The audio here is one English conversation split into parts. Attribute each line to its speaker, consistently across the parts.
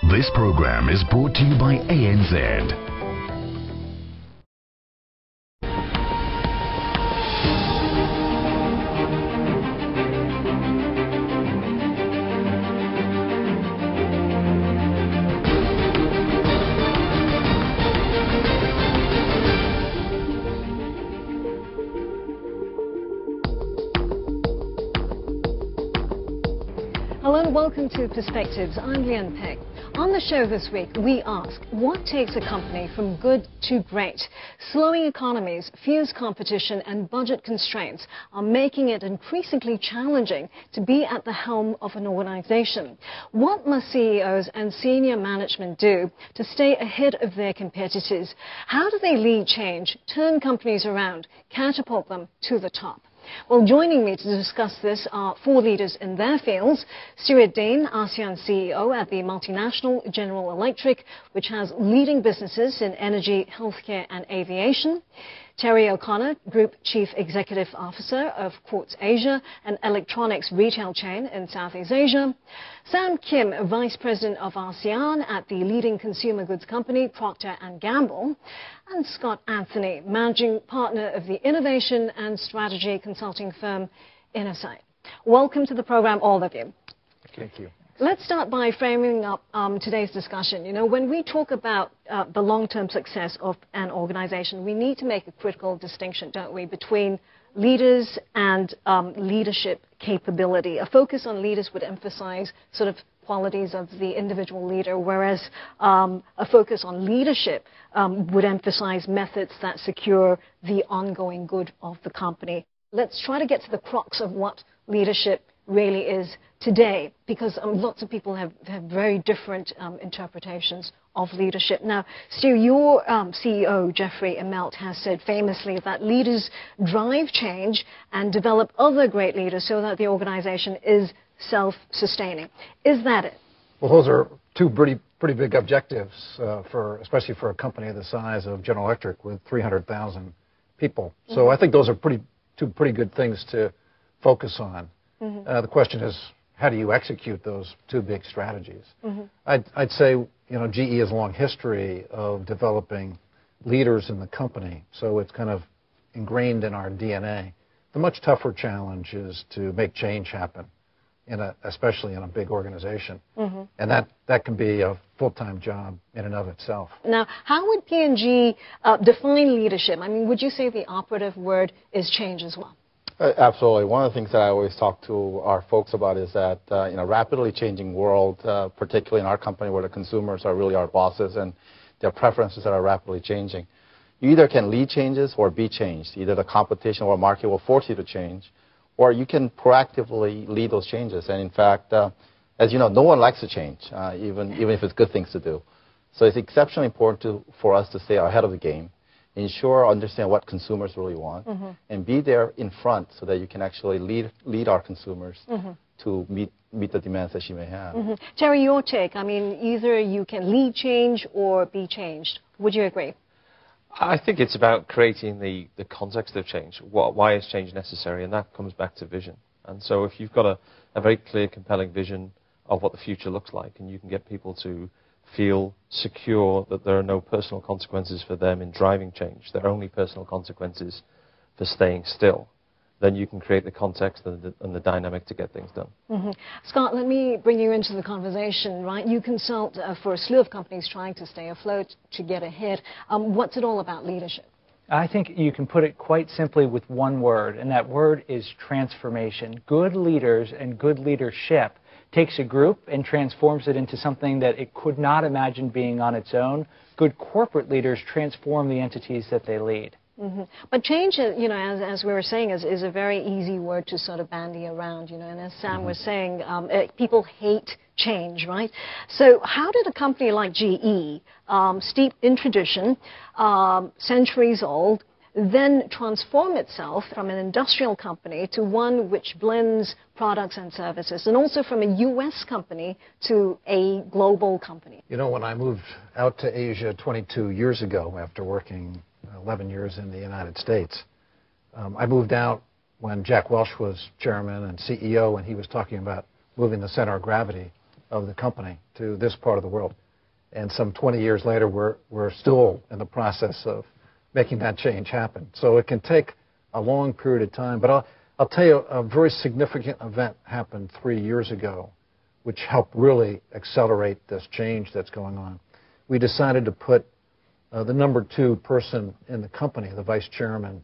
Speaker 1: This program is brought to you by ANZ.
Speaker 2: Hello and welcome to Perspectives. I'm Leanne Peck. On the show this week, we ask, what takes a company from good to great? Slowing economies, fierce competition and budget constraints are making it increasingly challenging to be at the helm of an organization. What must CEOs and senior management do to stay ahead of their competitors? How do they lead change, turn companies around, catapult them to the top? Well, joining me to discuss this are four leaders in their fields. Stuart Dean, ASEAN CEO at the multinational General Electric, which has leading businesses in energy, healthcare and aviation. Terry O'Connor, Group Chief Executive Officer of Quartz Asia, an electronics retail chain in Southeast Asia. Sam Kim, Vice President of ASEAN at the leading consumer goods company Procter Gamble. And Scott Anthony, Managing Partner of the innovation and strategy consulting firm Innovate. Welcome to the program, all of you.
Speaker 3: Thank you.
Speaker 2: Let's start by framing up today's discussion. You know, when we talk about the long-term success of an organization, we need to make a critical distinction, don't we, between leaders and leadership capability. A focus on leaders would emphasize sort of qualities of the individual leader, whereas a focus on leadership would emphasize methods that secure the ongoing good of the company. Let's try to get to the crux of what leadership really is today, because lots of people have very different interpretations of leadership. Now, Stu, your CEO, Jeffrey Immelt, has said famously that leaders drive change and develop other great leaders so that the organization is self-sustaining. Is that it?
Speaker 3: Well, those are two pretty big objectives, especially for a company the size of General Electric with 300,000 people. So I think those are two pretty good things to focus on. The question is, how do you execute those two big strategies? I'd say, you know, GE has a long history of developing leaders in the company, so it's kind of ingrained in our DNA. The much tougher challenge is to make change happen, especially in a big organization. And that can be a full-time job in and of itself.
Speaker 2: Now, how would P&G define leadership? I mean, would you say the operative word is change as well?
Speaker 4: Absolutely. One of the things that I always talk to our folks about is that in a rapidly changing world, particularly in our company where the consumers are really our bosses and their preferences that are rapidly changing, you either can lead changes or be changed. Either the competition or market will force you to change, or you can proactively lead those changes. And in fact, as you know, no one likes to change, even if it's good things to do. So it's exceptionally important for us to stay ahead of the game, understand what consumers really want, and be there in front so that you can actually lead our consumers to meet the demands that she may have.
Speaker 2: Terry, your take. I mean, either you can lead change or be changed. Would you agree?
Speaker 5: I think it's about creating the context of change. Why is change necessary? And that comes back to vision. And so if you've got a very clear, compelling vision of what the future looks like, and you can get people to feel secure that there are no personal consequences for them in driving change, there are only personal consequences for staying still, then you can create the context and the dynamic to get things done.
Speaker 2: Scott, let me bring you into the conversation, right? You consult for a slew of companies trying to stay afloat, to get ahead. What's it all about leadership?
Speaker 6: I think you can put it quite simply with one word, and that word is transformation. Good leaders and good leadership takes a group and transforms it into something that it could not imagine being on its own. Good corporate leaders transform the entities that they lead.
Speaker 2: But change, you know, as we were saying, is a very easy word to sort of bandy around, you know, and as Sam was saying, people hate change, right? So how did a company like GE, steeped in tradition, centuries old, then transform itself from an industrial company to one which blends products and services, and also from a U.S. company to a global company?
Speaker 3: You know, when I moved out to Asia 22 years ago after working 11 years in the United States, I moved out when Jack Welch was chairman and CEO, and he was talking about moving the center of gravity of the company to this part of the world. And some 20 years later, we're still in the process of making that change happen. So it can take a long period of time. But I'll tell you, a very significant event happened 3 years ago, which helped really accelerate this change that's going on. We decided to put the number 2 person in the company, the vice chairman,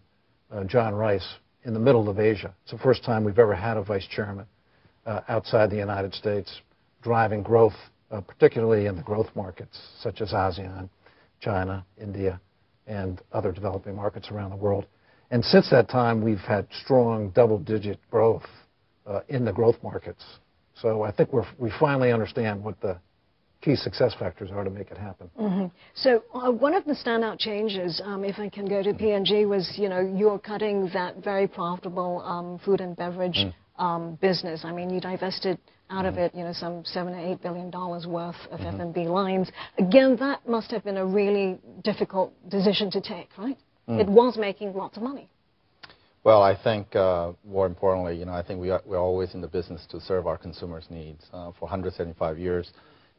Speaker 3: John Rice, in the middle of Asia. It's the first time we've ever had a vice chairman outside the United States driving growth, particularly in the growth markets such as ASEAN, China, India, and other developing markets around the world. And since that time, we've had strong double-digit growth in the growth markets. So I think we finally understand what the key success factors are to make it happen.
Speaker 2: Mm-hmm. So one of the standout changes, if I can go to P&G, was you're cutting that very profitable food and beverage business. I mean, you divested out of it, some $7 or $8 billion worth of F&B lines. Again, that must have been a really difficult decision to take, right? It was making lots of money.
Speaker 4: Well, I think more importantly, I think we're always in the business to serve our consumers' needs. For 175 years,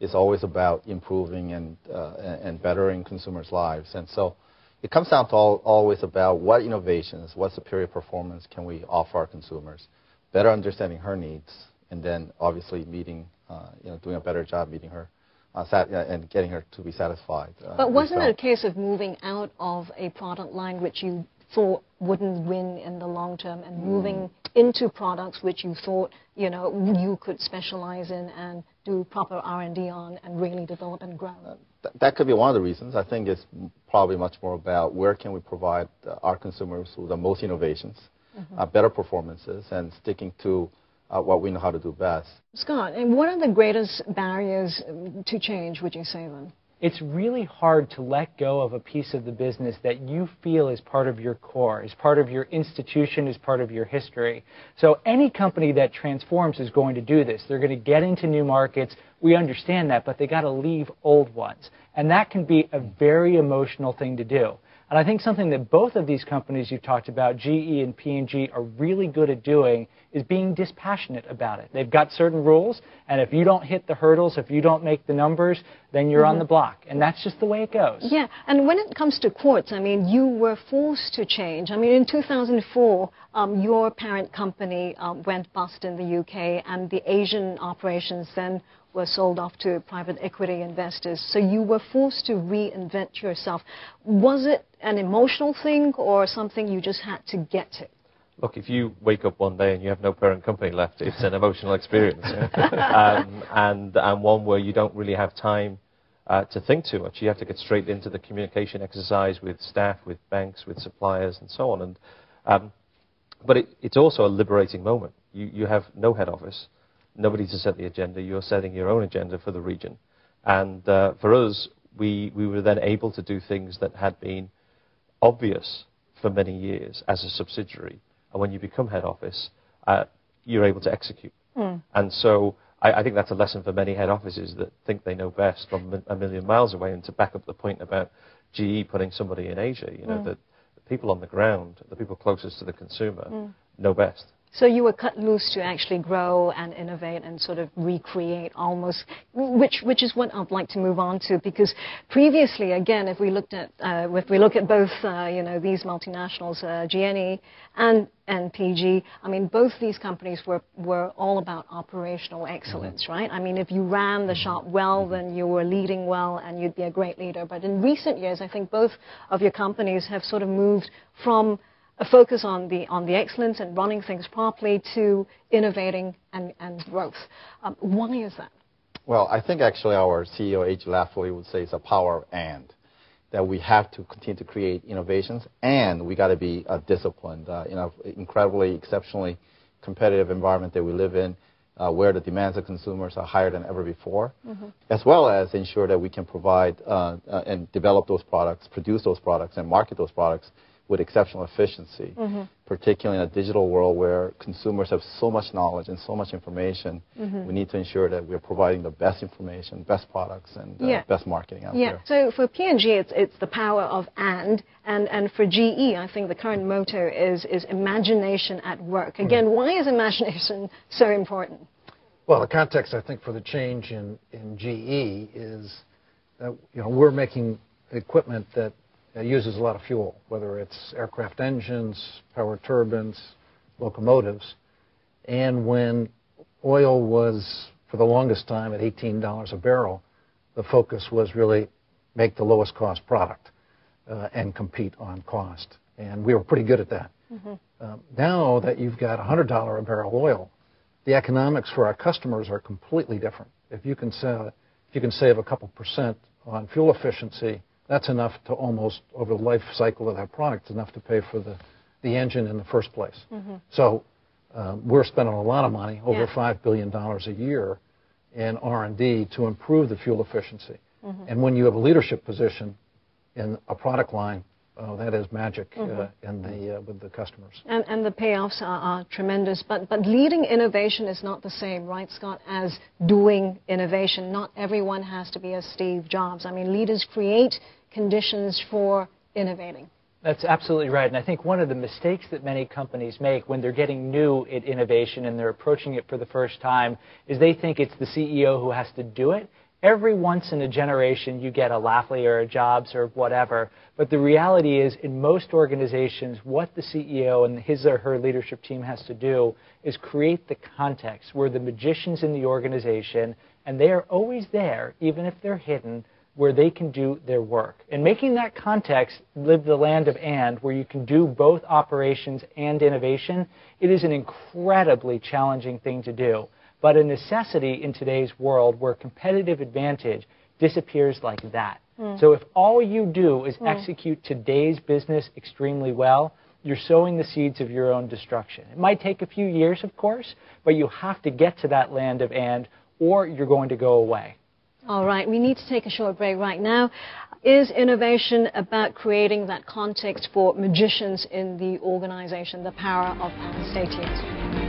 Speaker 4: it's always about improving and bettering consumers' lives. And so it comes down to always about what innovations, what superior performance can we offer our consumers, better understanding her needs, and then obviously meeting, doing a better job meeting her and getting her to be satisfied.
Speaker 2: But wasn't it a case of moving out of a product line which you thought wouldn't win in the long term and moving into products which you thought, you could specialize in and do proper R&D on and really develop and grow?
Speaker 4: That could be one of the reasons. I think it's probably much more about where can we provide our consumers with the most innovations, better performances, and sticking to what we know how to do best.
Speaker 2: Scott, and what are the greatest barriers to change, would you say, then?
Speaker 6: It's really hard to let go of a piece of the business that you feel is part of your core, is part of your institution, is part of your history. So any company that transforms is going to do this. They're going to get into new markets. We understand that, but they got to leave old ones. And that can be a very emotional thing to do. And I think something that both of these companies you talked about, GE and P&G, are really good at doing is being dispassionate about it. They've got certain rules, and if you don't hit the hurdles, if you don't make the numbers, then you're on the block. And that's just the way it goes.
Speaker 2: Yeah, and when it comes to quartz, I mean, you were forced to change. I mean, in 2004, your parent company went bust in the UK, and the Asian operations then were sold off to private equity investors. So you were forced to reinvent yourself. Was it an emotional thing or something you just had to get to?
Speaker 5: Look, if you wake up one day and you have no parent company left, it's an emotional experience. And one where you don't really have time to think too much. You have to get straight into the communication exercise with staff, with banks, with suppliers, and so on. But it's also a liberating moment. You have no head office. Nobody to set the agenda. You're setting your own agenda for the region. And for us, we were then able to do things that had been obvious for many years as a subsidiary. And when you become head office, you're able to execute. And so I think that's a lesson for many head offices that think they know best from a million miles away. And to back up the point about GE putting somebody in Asia, that the people on the ground, the people closest to the consumer, know best.
Speaker 2: So you were cut loose to actually grow and innovate and sort of recreate almost, which is what I'd like to move on to, because previously, again, if we look at both these multinationals, GNE and PG, I mean, both these companies were all about operational excellence, right? I mean, if you ran the shop well, then you were leading well and you'd be a great leader. But in recent years, I think both of your companies have sort of moved from a focus on the excellence and running things properly to innovating and growth. Why is that?
Speaker 4: Well, I think actually our CEO, A.J. Lafley, would say it's a power and, that we have to continue to create innovations and we got to be disciplined in an incredibly, exceptionally competitive environment that we live in, where the demands of consumers are higher than ever before, as well as ensure that we can provide and develop those products, produce those products, and market those products with exceptional efficiency, particularly in a digital world where consumers have so much knowledge and so much information. We need to ensure that we're providing the best information, best products, and best marketing out there.
Speaker 2: So for P&G, it's the power of and for GE, I think the current motto is imagination at work. Again, why is imagination so important?
Speaker 3: Well, the context, I think, for the change in GE is that, we're making equipment that uses a lot of fuel, whether it's aircraft engines, power turbines, locomotives. And when oil was, for the longest time, at $18 a barrel, the focus was really make the lowest cost product and compete on cost. And we were pretty good at that. Now that you've got $100 a barrel oil, the economics for our customers are completely different. If you can save a couple % on fuel efficiency, that's enough to almost, over the life cycle of that product, enough to pay for the engine in the first place. So we're spending a lot of money, over $5 billion a year, in R&D to improve the fuel efficiency. And when you have a leadership position in a product line, that is magic with the customers.
Speaker 2: And the payoffs are tremendous. But leading innovation is not the same, right, Scott, as doing innovation. Not everyone has to be a Steve Jobs. I mean, leaders create conditions for innovating.
Speaker 6: That's absolutely right. And I think one of the mistakes that many companies make when they're getting new at innovation and they're approaching it for the first time is they think it's the CEO who has to do it. Every once in a generation, you get a Lafley or a Jobs or whatever. But the reality is, in most organizations, what the CEO and his or her leadership team has to do is create the context where the magicians in the organization, and they are always there, even if they're hidden, where they can do their work. And making that context live the land of and, where you can do both operations and innovation, it is an incredibly challenging thing to do, but a necessity in today's world where competitive advantage disappears like that. So if all you do is execute today's business extremely well, you're sowing the seeds of your own destruction. It might take a few years, of course, but you have to get to that land of and, or you're going to go away.
Speaker 2: All right, we need to take a short break right now. Is innovation about creating that context for magicians in the organization, the power of and? Stay tuned.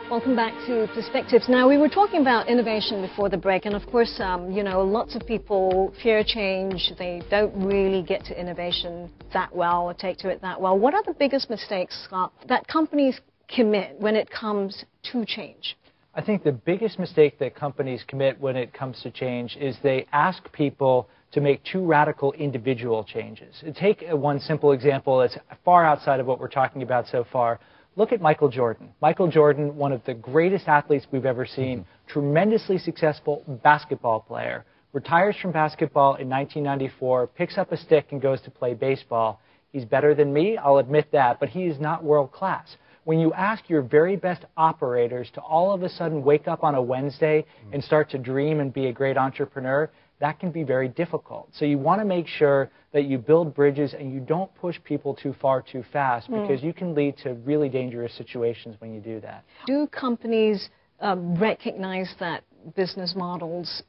Speaker 2: Welcome back to Perspectives. Now, we were talking about innovation before the break, and of course, lots of people fear change. They don't really get to innovation that well or take to it that well. What are the biggest mistakes, Scott, that companies commit when it comes to change?
Speaker 6: I think the biggest mistake that companies commit when it comes to change is they ask people to make too radical individual changes. Take one simple example that's far outside of what we're talking about so far. Look at Michael Jordan. Michael Jordan, one of the greatest athletes we've ever seen, tremendously successful basketball player, retires from basketball in 1994, picks up a stick and goes to play baseball. He's better than me, I'll admit that, but he is not world class. When you ask your very best operators to all of a sudden wake up on a Wednesday and start to dream and be a great entrepreneur, that can be very difficult. So you want to make sure that you build bridges and you don't push people too far too fast, because you can lead to really dangerous situations when you do that.
Speaker 2: Do companies recognize that business models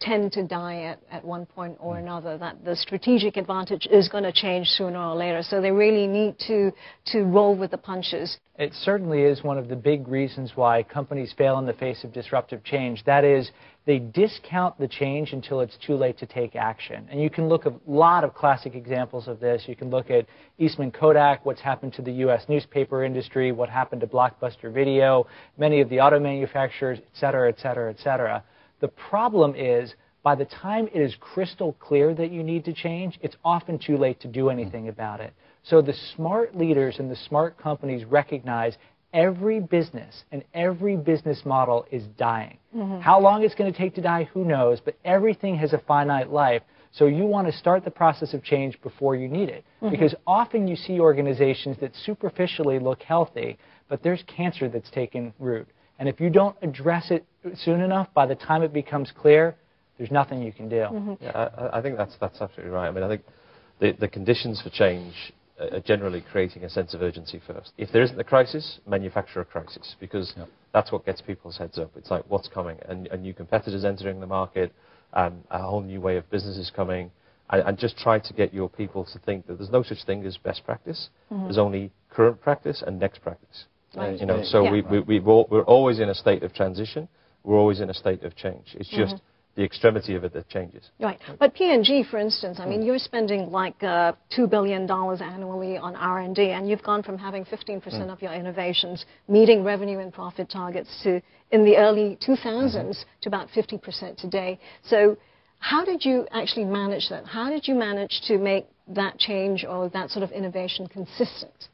Speaker 2: tend to die at one point or another, that the strategic advantage is going to change sooner or later, so they really need to roll with the punches?
Speaker 6: It certainly is one of the big reasons why companies fail in the face of disruptive change. That is, they discount the change until it's too late to take action. And you can look at a lot of classic examples of this. You can look at Eastman Kodak, what's happened to the U.S. newspaper industry, what happened to Blockbuster Video, many of the auto manufacturers, et cetera, et cetera, et cetera. The problem is, by the time it is crystal clear that you need to change, it's often too late to do anything about it. So the smart leaders and the smart companies recognize every business and every business model is dying. How long it's going to take to die, who knows, but everything has a finite life. So you want to start the process of change before you need it. Because often you see organizations that superficially look healthy, but there's cancer that's taken root. And if you don't address it soon enough, by the time it becomes clear, there's nothing you can do.
Speaker 5: Yeah, I think that's absolutely right. I mean, I think the conditions for change are generally creating a sense of urgency first. If there isn't a crisis, manufacture a crisis, because that's what gets people's heads up. It's like, what's coming? And new competitors entering the market, a whole new way of business is coming, and just try to get your people to think that there's no such thing as best practice. There's only current practice and next practice.
Speaker 2: Right.
Speaker 5: So we're always in a state of transition. We're always in a state of change. It's just the extremity of it that changes.
Speaker 2: Right. But P&G, for instance, I mean, you're spending like $2 billion annually on R&D, and you've gone from having 15% of your innovations meeting revenue and profit targets to, in the early 2000s, to about 50% today. So how did you actually manage that? How did you manage to make that change or that sort of innovation consistent?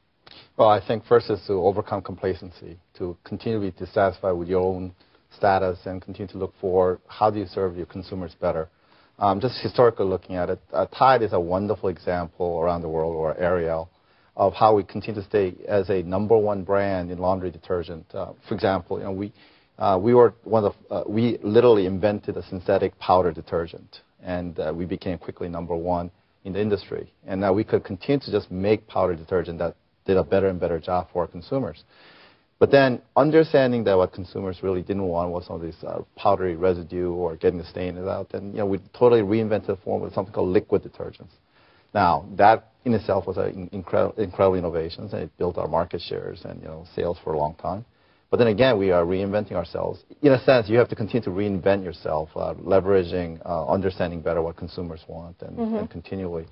Speaker 4: Well, I think first is to overcome complacency, to continue to be dissatisfied with your own status and continue to look for how do you serve your consumers better. Just historically looking at it, Tide is a wonderful example around the world, or Ariel, of how we continue to stay as a #1 brand in laundry detergent. For example, we literally invented a synthetic powder detergent, and we became quickly #1 in the industry. And now we could continue to just make powder detergent that did a better and better job for our consumers. But then understanding that what consumers really didn't want was some of this powdery residue or getting the stains out, and we totally reinvented the form with something called liquid detergents. Now, that in itself was an incredible innovation, and it built our market shares and sales for a long time. But then again, we are reinventing ourselves. In a sense, you have to continue to reinvent yourself, leveraging, understanding better what consumers want, and continually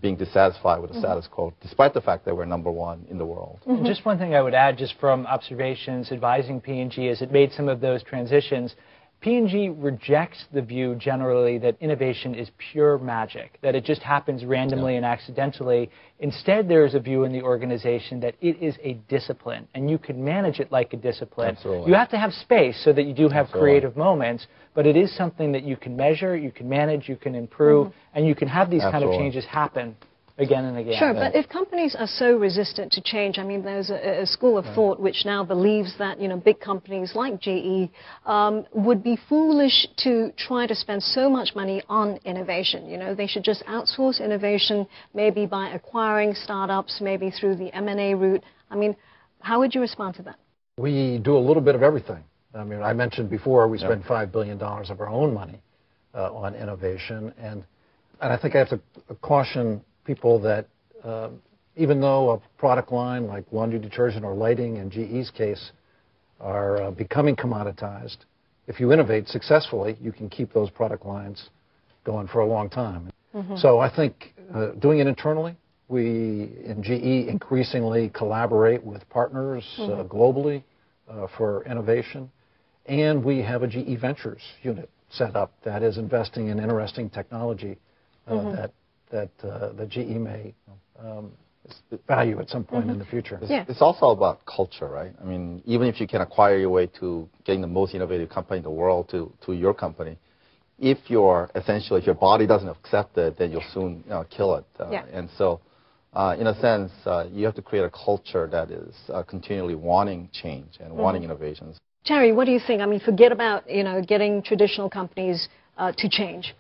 Speaker 4: being dissatisfied with the status quo, despite the fact that we're #1 in the world.
Speaker 6: Just one thing I would add, just from observations advising P&G as it made some of those transitions, P&G rejects the view generally that innovation is pure magic, that it just happens randomly and accidentally. Instead, there is a view in the organization that it is a discipline, and you can manage it like a discipline.
Speaker 4: Absolutely.
Speaker 6: You have to have space so that you do have creative moments, but it is something that you can measure, you can manage, you can improve, and you can have these kind of changes happen again and again.
Speaker 2: Sure, but if companies are so resistant to change, I mean, there's a school of thought which now believes that, big companies like GE would be foolish to try to spend so much money on innovation. They should just outsource innovation, maybe by acquiring startups, maybe through the M&A route. I mean, how would you respond to that?
Speaker 3: We do a little bit of everything. I mean, I mentioned before we spend $5 billion of our own money on innovation, and I think I have to caution people that even though a product line like laundry detergent or lighting in GE's case are becoming commoditized, if you innovate successfully, you can keep those product lines going for a long time. So I think doing it internally, we in GE increasingly collaborate with partners globally for innovation, and we have a GE Ventures unit set up that is investing in interesting technology that GE may value at some point in the future.
Speaker 4: It's also about culture, right? I mean, even if you can acquire your way to getting the most innovative company in the world to your company, if your body doesn't accept it, then you'll soon kill it. And so, in a sense, you have to create a culture that is continually wanting change and wanting innovations.
Speaker 2: Terry, what do you think? I mean, forget about getting traditional companies to change.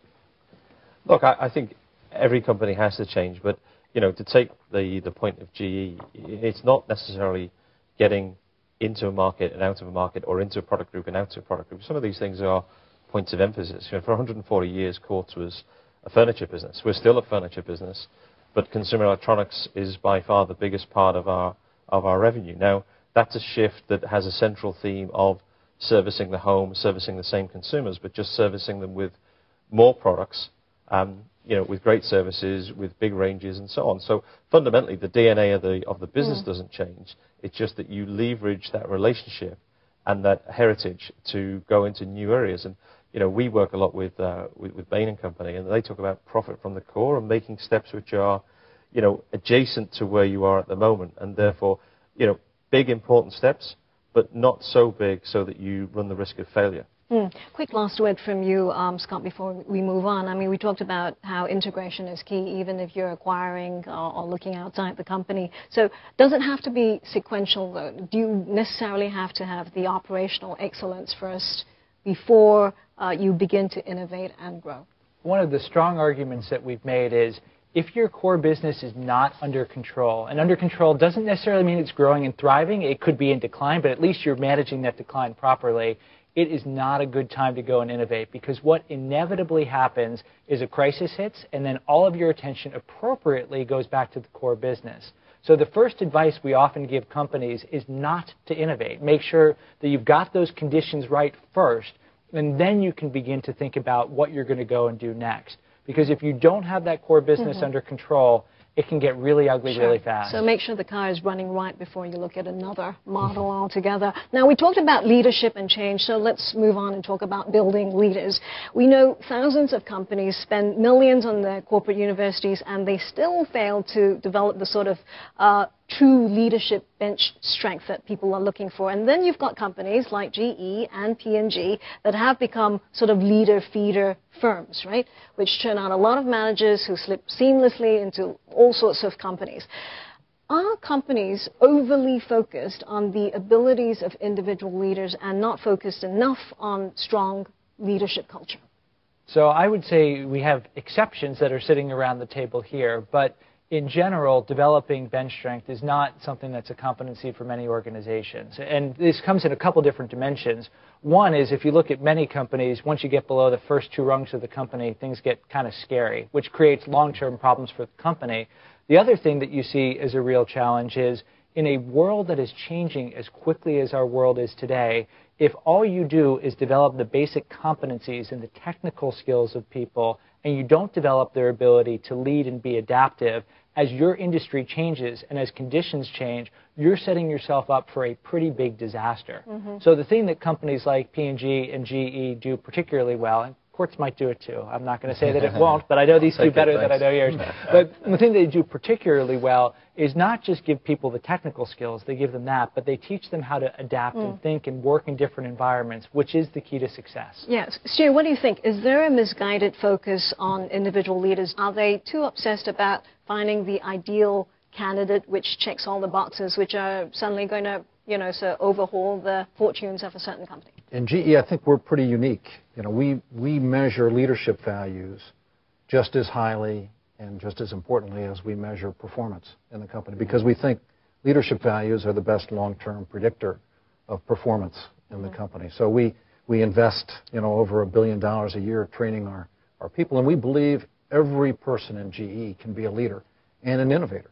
Speaker 5: Look, I think every company has to change, but to take the point of GE, it's not necessarily getting into a market and out of a market, or into a product group and out of a product group. Some of these things are points of emphasis. For 140 years, Quartz was a furniture business. We're still a furniture business, but consumer electronics is by far the biggest part of our revenue. Now, that's a shift that has a central theme of servicing the home, servicing the same consumers, but just servicing them with more products, with great services, with big ranges, and so on. So fundamentally, the DNA of the business doesn't change. It's just that you leverage that relationship and that heritage to go into new areas. And we work a lot with Bain & Company, and they talk about profit from the core and making steps which are, adjacent to where you are at the moment, and therefore, big important steps, but not so big so that you run the risk of failure.
Speaker 2: Quick last word from you, Scott, before we move on. I mean, we talked about how integration is key, even if you're acquiring or looking outside the company. So does it have to be sequential, though? Do you necessarily have to have the operational excellence first before you begin to innovate and grow?
Speaker 6: One of the strong arguments that we've made is if your core business is not under control, and under control doesn't necessarily mean it's growing and thriving, it could be in decline, but at least you're managing that decline properly, it is not a good time to go and innovate, because what inevitably happens is a crisis hits, and then all of your attention appropriately goes back to the core business. So the first advice we often give companies is not to innovate. Make sure that you've got those conditions right first, And then you can begin to think about what you're going to go and do next. Because if you don't have that core business under control, it can get really ugly really fast.
Speaker 2: So make sure the car is running right before you look at another model altogether. Now, we talked about leadership and change, so let's move on and talk about building leaders. We know thousands of companies spend millions on their corporate universities, and they still fail to develop the sort of true leadership bench strength that people are looking for. And then you've got companies like GE and P&G that have become sort of leader feeder firms, right, which churn out a lot of managers who slip seamlessly into all sorts of companies. Are companies overly focused on the abilities of individual leaders and not focused enough on strong leadership culture?
Speaker 6: So I would say we have exceptions that are sitting around the table here, but in general, developing bench strength is not something that's a competency for many organizations. And this comes in a couple different dimensions. One is if you look at many companies, once you get below the first two rungs of the company, things get kind of scary, which creates long-term problems for the company. The other thing that you see as a real challenge is in a world that is changing as quickly as our world is today, if all you do is develop the basic competencies and the technical skills of people, and you don't develop their ability to lead and be adaptive, as your industry changes and as conditions change, you're setting yourself up for a pretty big disaster. So the thing that companies like P&G and GE do particularly well, and Quartz might do it too. I'm not going to say that it won't, but I know these two better than I know yours. But the thing they do particularly well is not just give people the technical skills, they give them that, but they teach them how to adapt and think and work in different environments, which is the key to success.
Speaker 2: Yes. Stu, what do you think? Is there a misguided focus on individual leaders? Are they too obsessed about finding the ideal candidate which checks all the boxes, which are suddenly going to, so overhaul the fortunes of a certain company?
Speaker 3: In GE, I think we're pretty unique. We measure leadership values just as highly and just as importantly as we measure performance in the company, because we think leadership values are the best long-term predictor of performance in the company. So we invest, over $1 billion a year training our people, and we believe every person in GE can be a leader and an innovator.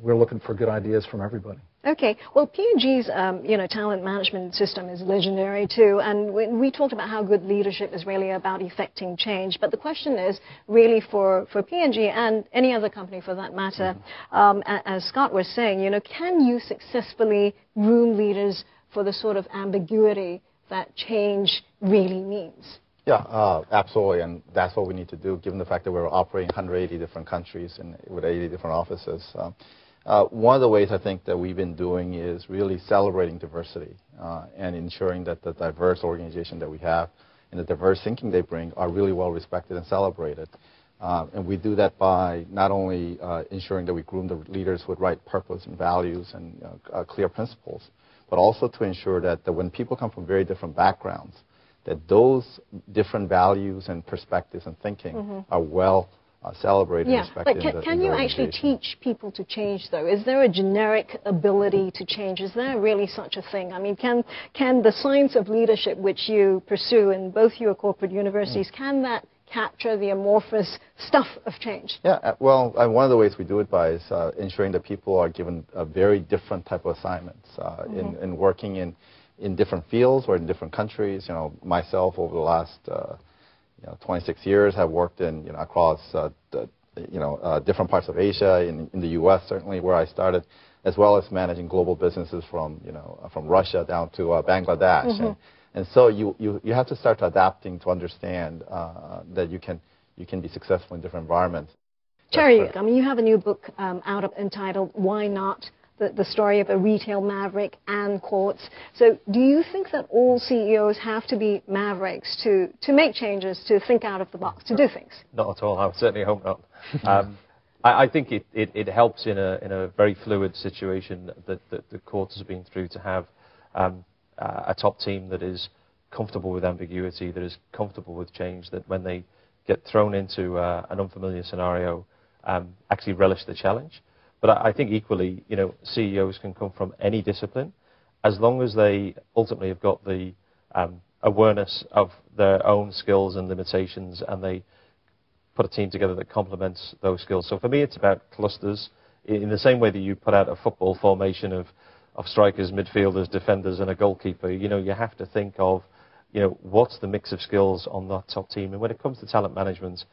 Speaker 3: We're looking for good ideas from everybody.
Speaker 2: Okay. Well, P&G's, talent management system is legendary too, and we talked about how good leadership is really about effecting change. But the question is really for P&G and any other company for that matter, as Scott was saying, can you successfully groom leaders for the sort of ambiguity that change really means?
Speaker 4: Yeah, absolutely, and that's what we need to do, given the fact that we're operating 180 different countries and with 80 different offices. One of the ways I think that we've been doing is really celebrating diversity and ensuring that the diverse organization that we have and the diverse thinking they bring are really well respected and celebrated. And we do that by not only ensuring that we groom the leaders with right purpose and values and clear principles, but also to ensure that when people come from very different backgrounds, that those different values and perspectives and thinking are well celebrated and respected.
Speaker 2: But can you actually teach people to change, though? Is there a generic ability to change? Is there really such a thing? I mean, can the science of leadership, which you pursue in both your corporate universities, can that capture the amorphous stuff of change?
Speaker 4: Yeah, well, one of the ways we do it by is ensuring that people are given a very different type of assignments in working in different fields or in different countries. Myself over the last 26 years have worked in across different parts of Asia, in the U.S. certainly where I started, as well as managing global businesses from Russia down to Bangladesh. And so you have to start adapting to understand that you can be successful in different environments.
Speaker 2: Terry, I mean, you have a new book out entitled "Why Not?" The story of a retail maverick and Quartz. So do you think that all CEOs have to be mavericks to make changes, to think out of the box, to do things?
Speaker 5: Not at all. I certainly hope not. I think it helps in a very fluid situation that the Quartz has been through to have a top team that is comfortable with ambiguity, that is comfortable with change, that when they get thrown into an unfamiliar scenario, actually relish the challenge. But I think equally, CEOs can come from any discipline, as long as they ultimately have got the awareness of their own skills and limitations, and they put a team together that complements those skills. So for me, it's about clusters. In the same way that you put out a football formation of strikers, midfielders, defenders, and a goalkeeper, you have to think of what's the mix of skills on that top team? And when it comes to talent management,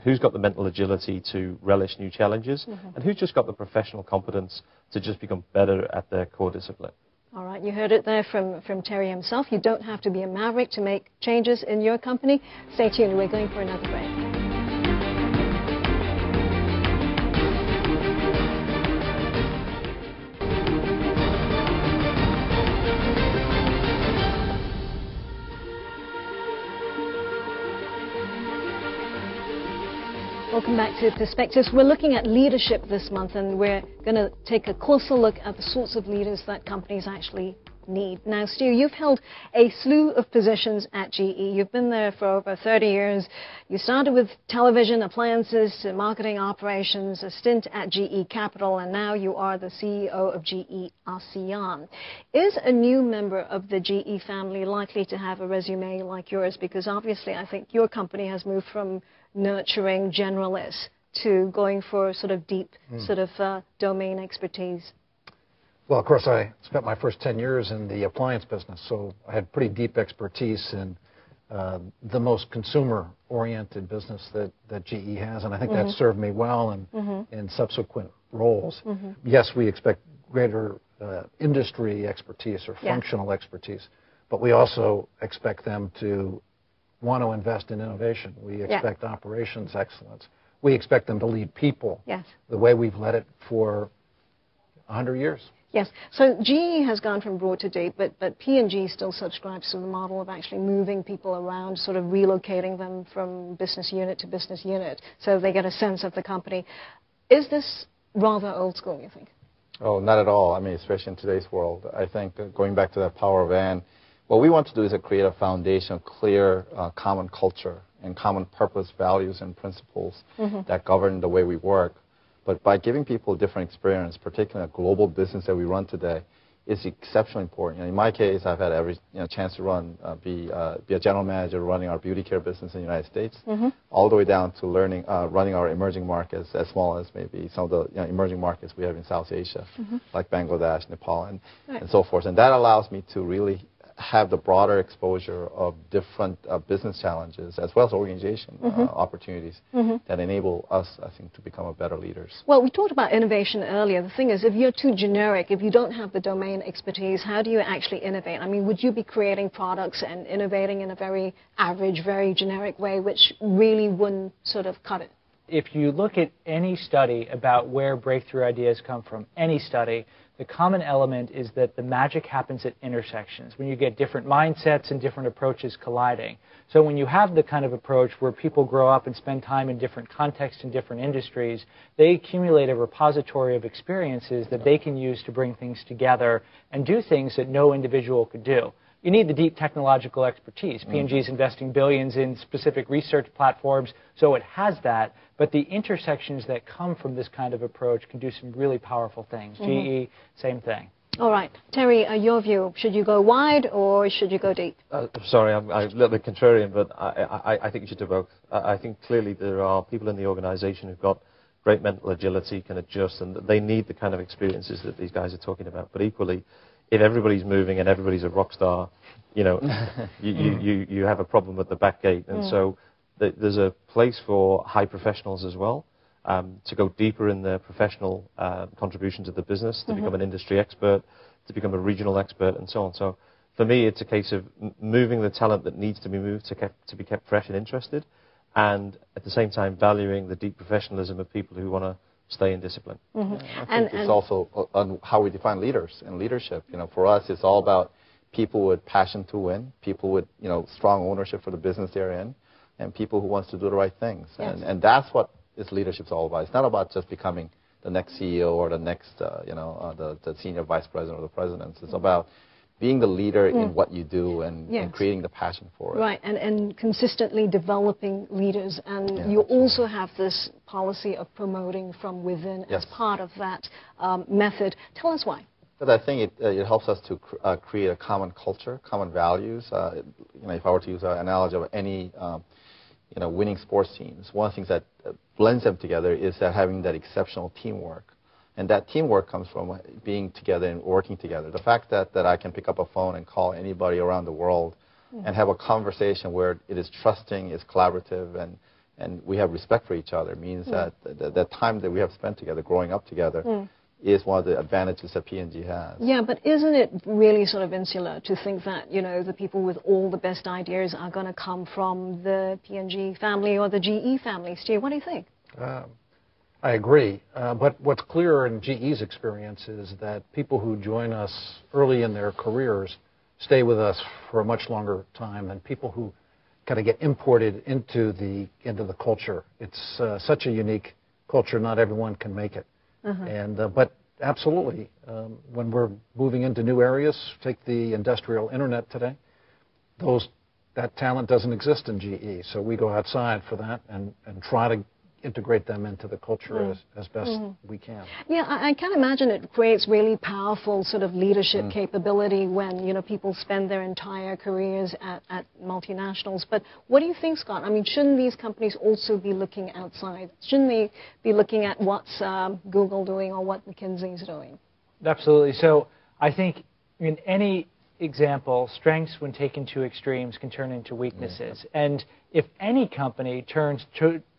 Speaker 5: who's got the mental agility to relish new challenges, and who's just got the professional competence to just become better at their core discipline?
Speaker 2: All right, you heard it there from Terry himself. You don't have to be a maverick to make changes in your company. Stay tuned. We're going for another break. Welcome back to Perspectives. We're looking at leadership this month, and we're going to take a closer look at the sorts of leaders that companies actually need. Now, Stu, you've held a slew of positions at GE. You've been there for over 30 years. You started with television, appliances, to marketing operations, a stint at GE Capital, and now you are the CEO of GE ASEAN. Is a new member of the GE family likely to have a resume like yours? Because obviously, I think your company has moved from nurturing generalists to going for sort of deep domain expertise.
Speaker 3: Well, of course, I spent my first 10 years in the appliance business, so I had pretty deep expertise in the most consumer-oriented business that GE has, and I think that served me well in subsequent roles. Yes, we expect greater industry expertise or functional expertise, but we also expect them to want to invest in innovation. We expect operations excellence. We expect them to lead people the way we've led it for 100 years.
Speaker 2: Yes. So GE has gone from broad to deep, but P&G still subscribes to the model of actually moving people around, sort of relocating them from business unit to business unit so they get a sense of the company. Is this rather old school, you think?
Speaker 4: Oh, not at all. I mean, especially in today's world. I think going back to that power of and, what we want to do is create a foundation of clear common culture and common purpose, values, and principles that govern the way we work. But by giving people a different experience, particularly a global business that we run today, is exceptionally important. In my case, I've had every chance to be a general manager running our beauty care business in the United States, all the way down to running our emerging markets, as small as maybe some of the emerging markets we have in South Asia, like Bangladesh, Nepal, and so forth. And that allows me to really have the broader exposure of different business challenges as well as organization opportunities that enable us, I think, to become better leaders.
Speaker 2: Well, we talked about innovation earlier. The thing is, if you're too generic, if you don't have the domain expertise, how do you actually innovate? I mean, would you be creating products and innovating in a very average, very generic way, which really wouldn't sort of cut it?
Speaker 6: If you look at any study about where breakthrough ideas come from, any study, the common element is that the magic happens at intersections, when you get different mindsets and different approaches colliding. So when you have the kind of approach where people grow up and spend time in different contexts and different industries, they accumulate a repository of experiences that they can use to bring things together and do things that no individual could do. You need the deep technological expertise. P&G is investing billions in specific research platforms, so it has that. But the intersections that come from this kind of approach can do some really powerful things. GE, same thing.
Speaker 2: All right. Terry, your view, should you go wide or should you go deep?
Speaker 5: Sorry, I'm a little bit contrarian, but I think you should do both. I think clearly there are people in the organization who've got great mental agility, can adjust, and they need the kind of experiences that these guys are talking about. But equally, if everybody's moving and everybody's a rock star, you have a problem at the back gate. And so there's a place for high professionals as well to go deeper in their professional contribution to the business, to become an industry expert, to become a regional expert, and so on. So for me, it's a case of moving the talent that needs to be moved to be kept fresh and interested, and at the same time valuing the deep professionalism of people who want to stay in discipline.
Speaker 4: I think it's also on how we define leaders and leadership. For us, it's all about people with passion to win, people with strong ownership for the business they're in, and people who wants to do the right things. And that's what this leadership's all about. It's not about just becoming the next CEO or the next the senior vice president or the president. It's about being the leader in what you do and creating the passion for it.
Speaker 2: Right, and consistently developing leaders. And you also have this policy of promoting from within as part of that method. Tell us why.
Speaker 4: Because I think it helps us to create a common culture, common values. If I were to use an analogy of any winning sports teams, one of the things that blends them together is that having that exceptional teamwork. And that teamwork comes from being together and working together. The fact that I can pick up a phone and call anybody around the world and have a conversation where it is trusting, is collaborative, and we have respect for each other means that the time that we have spent together, growing up together, is one of the advantages that P&G has.
Speaker 2: Yeah, but isn't it really sort of insular to think that, you know, the people with all the best ideas are going to come from the P&G family or the GE family? Stu, what do you think?
Speaker 3: I agree. But what's clear in GE's experience is that people who join us early in their careers stay with us for a much longer time than people who kind of get imported into the culture. It's such a unique culture, not everyone can make it. But absolutely, when we're moving into new areas, take the industrial internet today, that talent doesn't exist in GE. So we go outside for that and try to integrate them into the culture as best we can.
Speaker 2: Yeah, I can imagine it creates really powerful sort of leadership capability when, you know, people spend their entire careers at multinationals. But what do you think, Scott? I mean, shouldn't these companies also be looking outside? Shouldn't they be looking at what's Google doing or what McKinsey's doing?
Speaker 6: Absolutely. So I think in any example, strengths when taken to extremes can turn into weaknesses. And if any company turns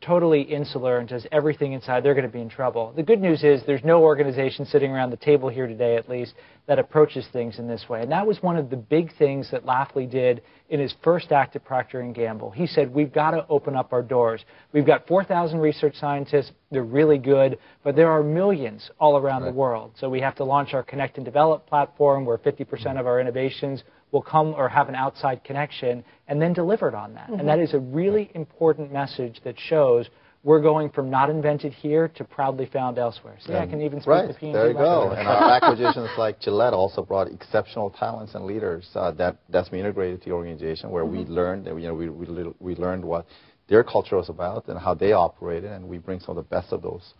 Speaker 6: totally insular and does everything inside, they're going to be in trouble. The good news is there's no organization sitting around the table here today, at least, that approaches things in this way. And that was one of the big things that Lafley did in his first act at Procter Gamble. He said, we've got to open up our doors. We've got 4,000 research scientists. They're really good, but there are millions all around the world. So we have to launch our Connect and Develop platform where 50% of our innovations will come or have an outside connection and then delivered on that. And that is a really important message that shows we're going from not invented here to proudly found elsewhere. So I can even speak to P&G.
Speaker 4: There you go. And our acquisitions like Gillette also brought exceptional talents and leaders that's been integrated to the organization where we learned that, we learned what their culture was about and how they operated, and we bring some of the best of those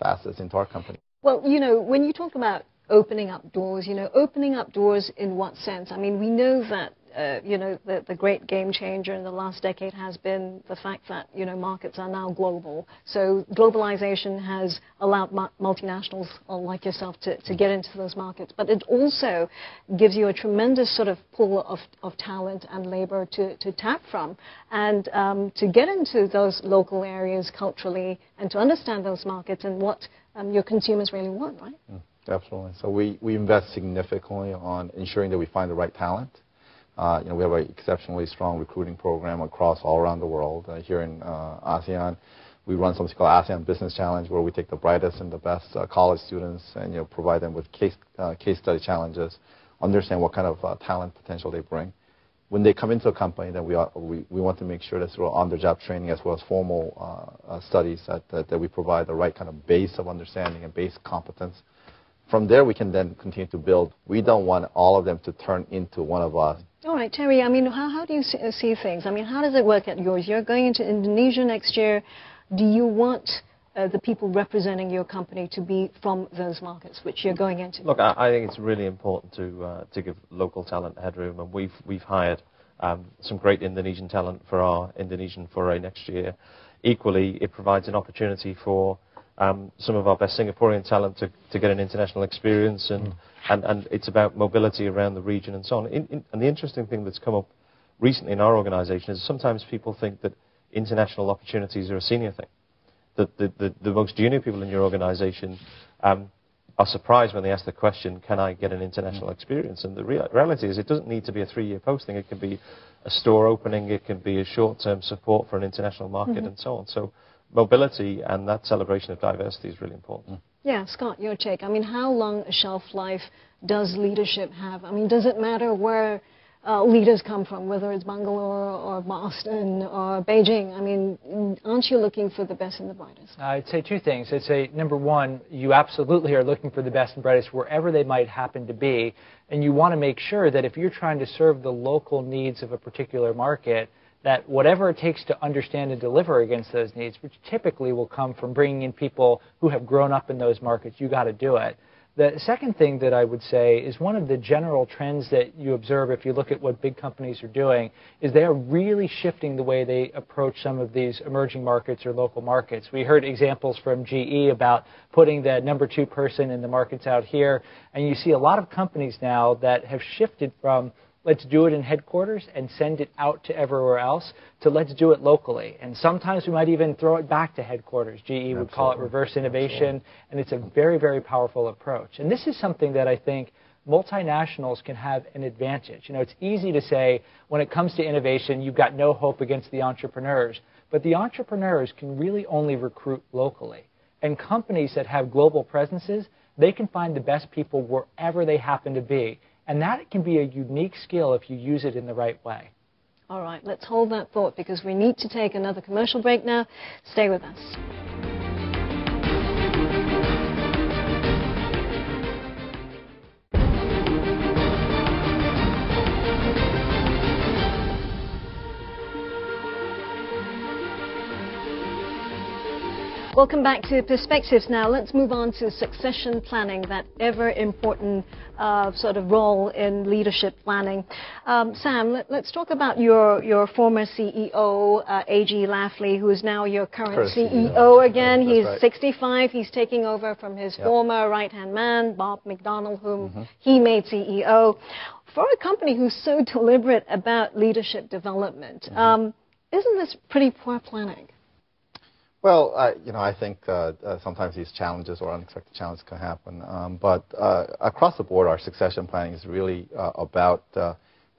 Speaker 4: facets into our company.
Speaker 2: Well, you know, when you talk about opening up doors, you know, opening up doors in what sense? I mean, we know that, you know, the great game changer in the last decade has been the fact that, you know, markets are now global. So globalization has allowed multinationals like yourself to get into those markets. But it also gives you a tremendous sort of pool of talent and labor to tap from and to get into those local areas culturally and to understand those markets and what your consumers really want, right?
Speaker 4: Absolutely. So we invest significantly on ensuring that we find the right talent. You know, we have an exceptionally strong recruiting program across all around the world. Here in ASEAN, we run something called ASEAN Business Challenge, where we take the brightest and the best college students and, you know, provide them with case study challenges, understand what kind of talent potential they bring. When they come into a company, then we want to make sure that through on-the-job training as well as formal studies that we provide the right kind of base of understanding and base competence. From there, we can then continue to build. We don't want all of them to turn into one of us.
Speaker 2: All right, Terry, I mean, how do you see things? I mean, how does it work at yours? You're going into Indonesia next year. Do you want the people representing your company to be from those markets which you're going into?
Speaker 5: Look, I think it's really important to give local talent headroom, and we've hired some great Indonesian talent for our Indonesian foray next year. Equally, it provides an opportunity for some of our best Singaporean talent to get an international experience, and it's about mobility around the region and so on. And the interesting thing that's come up recently in our organization is sometimes people think that international opportunities are a senior thing, that the most junior people in your organization are surprised when they ask the question, can I get an international experience? And the reality is it doesn't need to be a 3-year posting. It can be a store opening, it can be a short-term support for an international market and so on. So mobility and that celebration of diversity is really important.
Speaker 2: Yeah, Scott, your take. I mean, how long a shelf life does leadership have? I mean, does it matter where leaders come from, whether it's Bangalore or Boston or Beijing? I mean, aren't you looking for the best and the brightest?
Speaker 6: I'd say two things. I'd say, number one, you absolutely are looking for the best and brightest wherever they might happen to be, and you want to make sure that if you're trying to serve the local needs of a particular market, that whatever it takes to understand and deliver against those needs, which typically will come from bringing in people who have grown up in those markets, you got to do it. The second thing that I would say is one of the general trends that you observe if you look at what big companies are doing is they are really shifting the way they approach some of these emerging markets or local markets. We heard examples from GE about putting the number 2 person in the markets out here, and you see a lot of companies now that have shifted from let's do it in headquarters and send it out to everywhere else, to let's do it locally. And sometimes we might even throw it back to headquarters. GE would call it reverse innovation, and it's a very, very powerful approach. And this is something that I think multinationals can have an advantage. You know, it's easy to say when it comes to innovation, you've got no hope against the entrepreneurs, but the entrepreneurs can really only recruit locally. And companies that have global presences, they can find the best people wherever they happen to be. And that can be a unique skill if you use it in the right way.
Speaker 2: All right, let's hold that thought because we need to take another commercial break now. Stay with us. Welcome back to Perspectives. Now let's move on to succession planning, that ever important sort of role in leadership planning. Sam, let's talk about your former CEO, A.G. Lafley, who is now your current CEO again. He's 65. He's taking over from his former right-hand man, Bob McDonnell, whom he made CEO. For a company who's so deliberate about leadership development, isn't this pretty poor planning?
Speaker 4: Well, I think sometimes these challenges or unexpected challenges can happen. But across the board, our succession planning is really about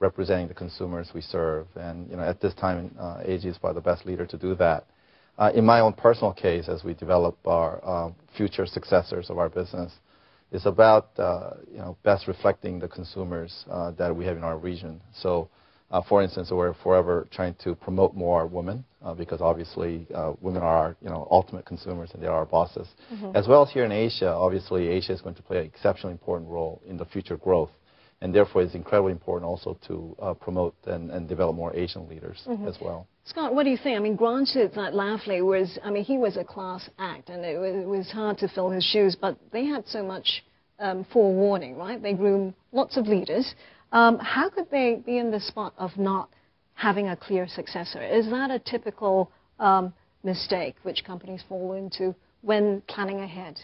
Speaker 4: representing the consumers we serve. And, at this time, AG is probably the best leader to do that. In my own personal case, as we develop our future successors of our business, it's about, best reflecting the consumers that we have in our region. So, for instance, we're forever trying to promote more women because obviously women are our ultimate consumers and they are our bosses. As well as here in Asia, obviously Asia is going to play an exceptionally important role in the future growth. And therefore, it's incredibly important also to promote and develop more Asian leaders as well.
Speaker 2: Scott, what do you think? I mean, granted that Lafley was, he was a class act and it was hard to fill his shoes, but they had so much forewarning, right? They groomed lots of leaders. How could they be in the spot of not having a clear successor? Is that a typical mistake which companies fall into when planning ahead?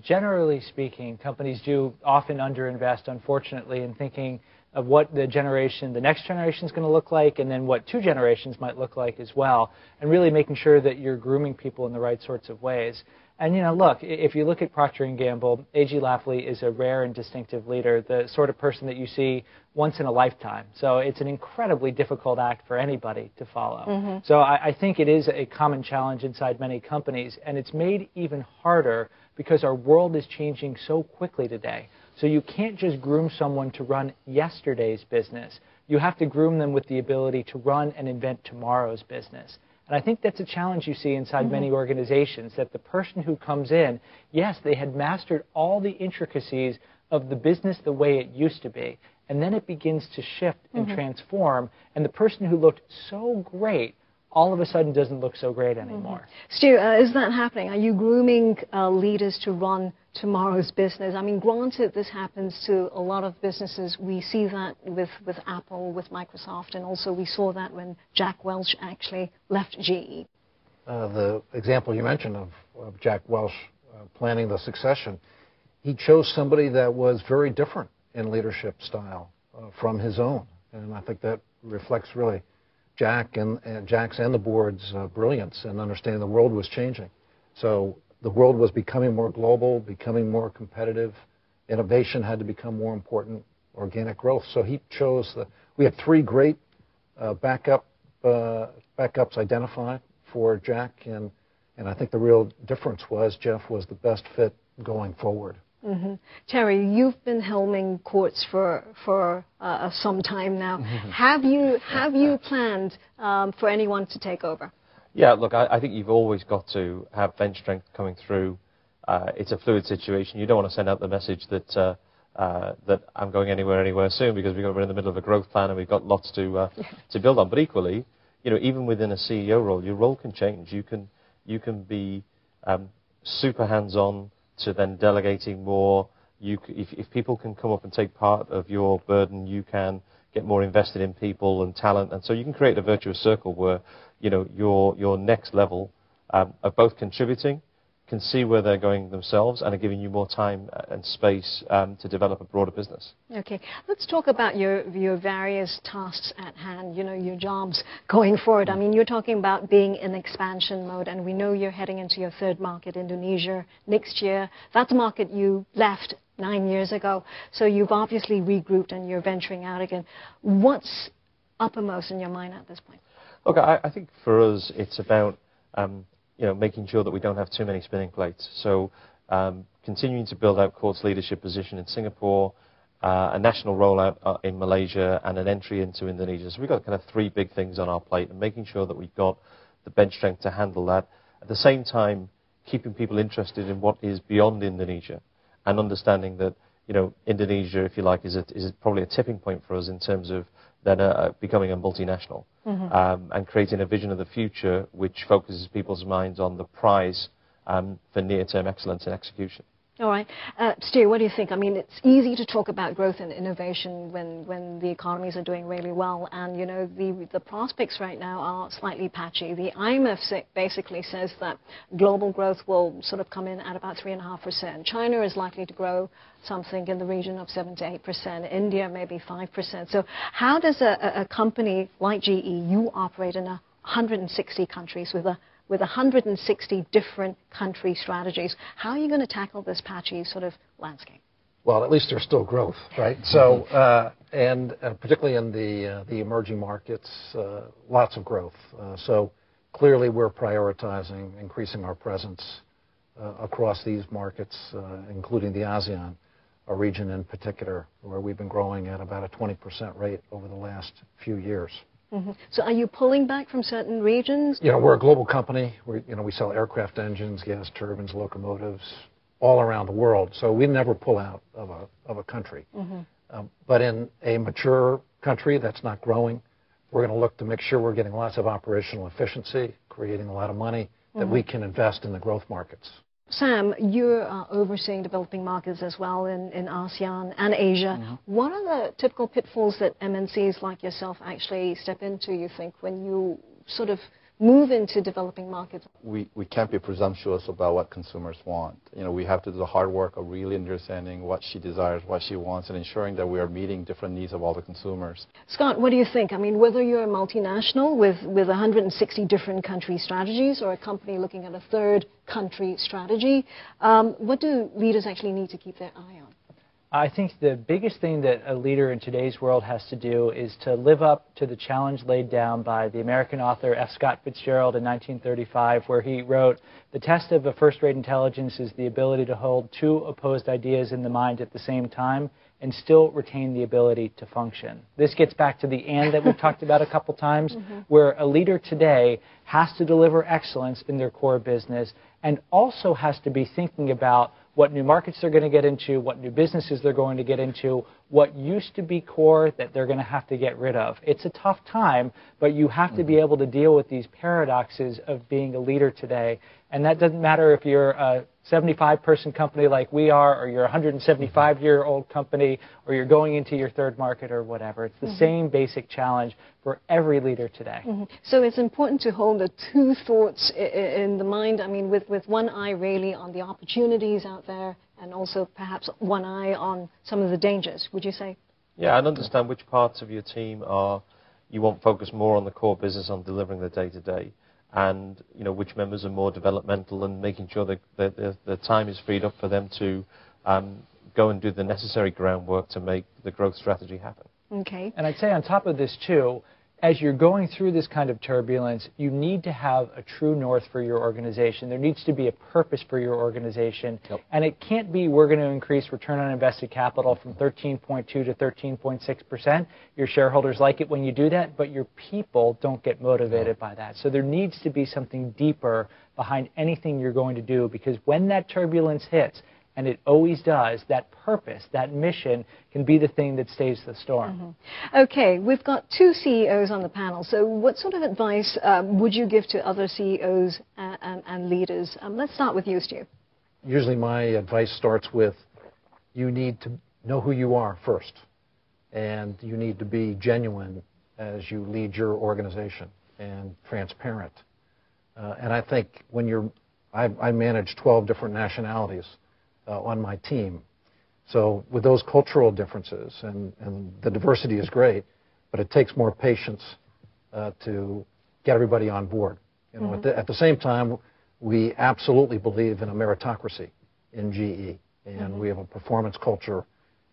Speaker 6: Generally speaking, companies do often underinvest, unfortunately, in thinking of what the next generation is going to look like, and then what 2 generations might look like as well, and really making sure that you're grooming people in the right sorts of ways. And, look, if you look at Procter Gamble, A.G. Lafley is a rare and distinctive leader, the sort of person that you see once in a lifetime. So it's an incredibly difficult act for anybody to follow. So I think it is a common challenge inside many companies, and it's made even harder because our world is changing so quickly today. So you can't just groom someone to run yesterday's business. You have to groom them with the ability to run and invent tomorrow's business. And I think that's a challenge you see inside many organizations, that the person who comes in, yes, they had mastered all the intricacies of the business the way it used to be, and then it begins to shift and transform, and the person who looked so great all of a sudden doesn't look so great anymore.
Speaker 2: Stu, is that happening? Are you grooming leaders to run tomorrow's business? I mean, granted, this happens to a lot of businesses. We see that with Apple, with Microsoft, and also we saw that when Jack Welch actually left GE.
Speaker 3: The example you mentioned of Jack Welch planning the succession, he chose somebody that was very different in leadership style from his own. And I think that reflects really Jack's and the board's brilliance in understanding the world was changing. So the world was becoming more global, becoming more competitive. Innovation had to become more important, organic growth. So he chose we had 3 great backups identified for Jack, and I think the real difference was Jeff was the best fit going forward.
Speaker 2: Terry, you've been helming courts for some time now. Have you planned for anyone to take over?
Speaker 5: Yeah, look, I think you've always got to have bench strength coming through. It's a fluid situation. You don't want to send out the message that I'm going anywhere soon, because we're in the middle of a growth plan and we've got lots to build on. But equally, even within a CEO role, your role can change. You can be super hands-on to then delegating more. If people can come up and take part of your burden, you can get more invested in people and talent, and so you can create a virtuous circle where your next level of both contributing can see where they're going themselves and are giving you more time and space to develop a broader business.
Speaker 2: Okay, let's talk about your various tasks at hand, you know, your jobs going forward. I mean, you're talking about being in expansion mode, and we know you're heading into your third market, Indonesia, next year. That's a market you left 9 years ago, so you've obviously regrouped and you're venturing out again. What's uppermost in your mind at this point?
Speaker 5: Look, I think for us it's about making sure that we don't have too many spinning plates. So continuing to build out Court's leadership position in Singapore, a national rollout in Malaysia, and an entry into Indonesia. So we've got kind of 3 big things on our plate, and making sure that we've got the bench strength to handle that. At the same time, keeping people interested in what is beyond Indonesia, and understanding that Indonesia, if you like, is probably a tipping point for us in terms of then becoming a multinational, and creating a vision of the future which focuses people's minds on the prize for near-term excellence and execution.
Speaker 2: All right. Stu, what do you think? I mean, it's easy to talk about growth and innovation when the economies are doing really well, and the prospects right now are slightly patchy. The IMF basically says that global growth will sort of come in at about 3.5%. China is likely to grow something in the region of 7 to 8%. India maybe 5%. So how does a company like GE, you operate in 160 countries with 160 different country strategies. How are you going to tackle this patchy sort of landscape?
Speaker 3: Well, at least there's still growth, right? So, and particularly in the emerging markets, lots of growth. So clearly we're prioritizing increasing our presence across these markets, including the ASEAN region in particular, where we've been growing at about a 20% rate over the last few years.
Speaker 2: So are you pulling back from certain regions?
Speaker 3: We're a global company. We sell aircraft engines, gas turbines, locomotives, all around the world. So we never pull out of a country. But in a mature country that's not growing, we're going to look to make sure we're getting lots of operational efficiency, creating a lot of money that we can invest in the growth markets.
Speaker 2: Sam, you're overseeing developing markets as well in ASEAN and Asia. What are the typical pitfalls that MNCs like yourself actually step into, you think, when you sort of move into developing markets?
Speaker 4: We can't be presumptuous about what consumers want. We have to do the hard work of really understanding what she desires, what she wants, and ensuring that we are meeting different needs of all the consumers.
Speaker 2: Scott, what do you think? I mean, whether you're a multinational with 160 different country strategies or a company looking at a third country strategy, what do leaders actually need to keep their eye on?
Speaker 6: I think the biggest thing that a leader in today's world has to do is to live up to the challenge laid down by the American author F. Scott Fitzgerald in 1935, where he wrote, "The test of a first-rate intelligence is the ability to hold 2 opposed ideas in the mind at the same time and still retain the ability to function." This gets back to the "and" that we've talked about a couple times, where a leader today has to deliver excellence in their core business and also has to be thinking about what new markets they're going to get into, what new businesses they're going to get into, what used to be core that they're going to have to get rid of. It's a tough time, but you have to be able to deal with these paradoxes of being a leader today. And that doesn't matter if you're a 75-person company like we are, or you're a 175-year-old company, or you're going into your third market or whatever. It's the same basic challenge for every leader today.
Speaker 2: So it's important to hold the 2 thoughts in the mind, I mean, with one eye really on the opportunities out there and also perhaps one eye on some of the dangers, would you say?
Speaker 5: Yeah, and understand which parts of your team you want focus more on the core business, on delivering the day-to-day, and which members are more developmental, and making sure that the time is freed up for them to go and do the necessary groundwork to make the growth strategy happen.
Speaker 2: Okay.
Speaker 6: And I'd say on top of this too, as you're going through this kind of turbulence, you need to have a true north for your organization. There needs to be a purpose for your organization. And it can't be we're going to increase return on invested capital from 13.2 to 13.6%. Your shareholders like it when you do that, but your people don't get motivated by that. So there needs to be something deeper behind anything you're going to do, because when that turbulence hits, and it always does, that purpose, that mission can be the thing that stays the storm.
Speaker 2: Okay, we've got 2 CEOs on the panel. So what sort of advice would you give to other CEOs and leaders? Let's start with you, Stu.
Speaker 3: Usually my advice starts with, you need to know who you are first, and you need to be genuine as you lead your organization and transparent. And I think when you're I manage 12 different nationalities on my team. So with those cultural differences, and the diversity is great, but it takes more patience to get everybody on board. You know, at the same time, we absolutely believe in a meritocracy in GE, and we have a performance culture,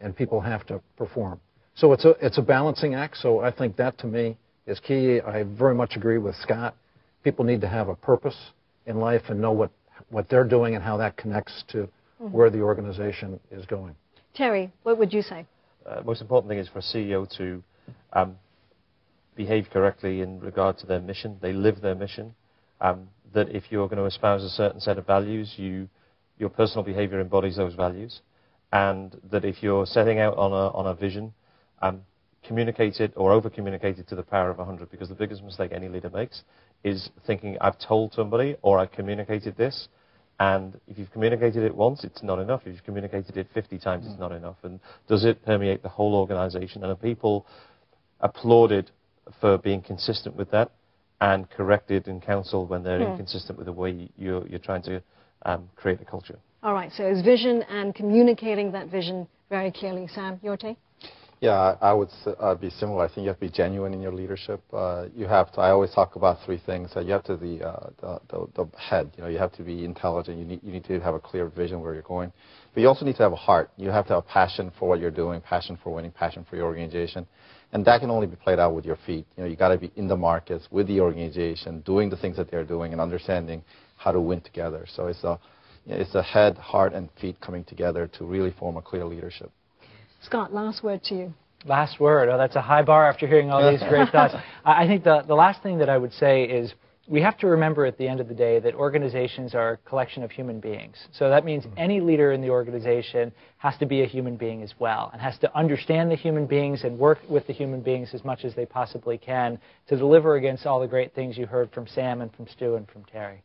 Speaker 3: and people have to perform. So it's a balancing act. So I think that to me is key. I very much agree with Scott. People need to have a purpose in life and know what they're doing and how that connects to where the organization is going.
Speaker 2: Terry, what would you say?
Speaker 5: Most important thing is for a CEO to behave correctly in regard to their mission. They live their mission. That if you're going to espouse a certain set of values, your personal behavior embodies those values. And that if you're setting out on a vision, communicate it or over-communicate it to the power of 100, because the biggest mistake any leader makes is thinking, I've told somebody or I've communicated this, and if you've communicated it once, it's not enough. If you've communicated it 50 times, it's not enough. And does it permeate the whole organization? And are people applauded for being consistent with that and corrected and counseled when they're inconsistent with the way you're trying to create a culture? All right, so it's vision and communicating that vision very clearly. Sam, your take?
Speaker 4: Yeah, I would be similar. I think you have to be genuine in your leadership. You have to. I always talk about three things. You have to be the head. You know, you have to be intelligent. You need to have a clear vision where you're going. But you also need to have a heart. You have to have a passion for what you're doing, passion for winning, passion for your organization, and that can only be played out with your feet. You know, you got to be in the markets with the organization, doing the things that they're doing, and understanding how to win together. So it's a head, heart, and feet coming together to really form a clear leadership.
Speaker 2: Scott, last word to you.
Speaker 6: Last word. Oh, that's a high bar after hearing all these great thoughts. I think the last thing that I would say is we have to remember at the end of the day that organizations are a collection of human beings. So that means any leader in the organization has to be a human being as well and has to understand the human beings and work with the human beings as much as they possibly can to deliver against all the great things you heard from Sam and from Stu and from Terry.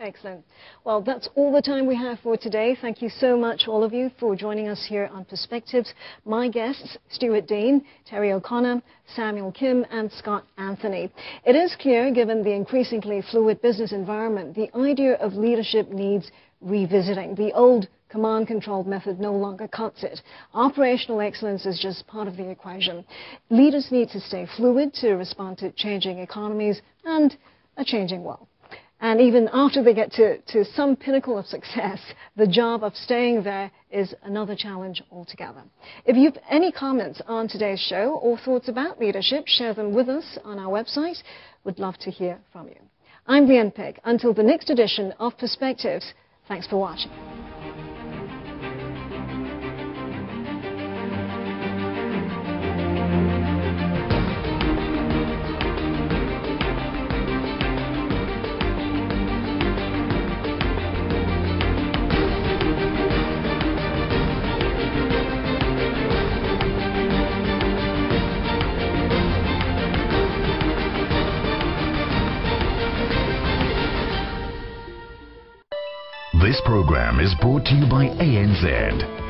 Speaker 2: Excellent. Well, that's all the time we have for today. Thank you so much, all of you, for joining us here on Perspectives. My guests, Stuart Dean, Terry O'Connor, Samuel Kim, and Scott Anthony. It is clear, given the increasingly fluid business environment, the idea of leadership needs revisiting. The old command-controlled method no longer cuts it. Operational excellence is just part of the equation. Leaders need to stay fluid to respond to changing economies and a changing world. And even after they get to some pinnacle of success, the job of staying there is another challenge altogether. If you have any comments on today's show or thoughts about leadership, share them with us on our website. We'd love to hear from you. I'm Leanne Pick. Until the next edition of Perspectives, thanks for watching.
Speaker 1: This program is brought to you by ANZ.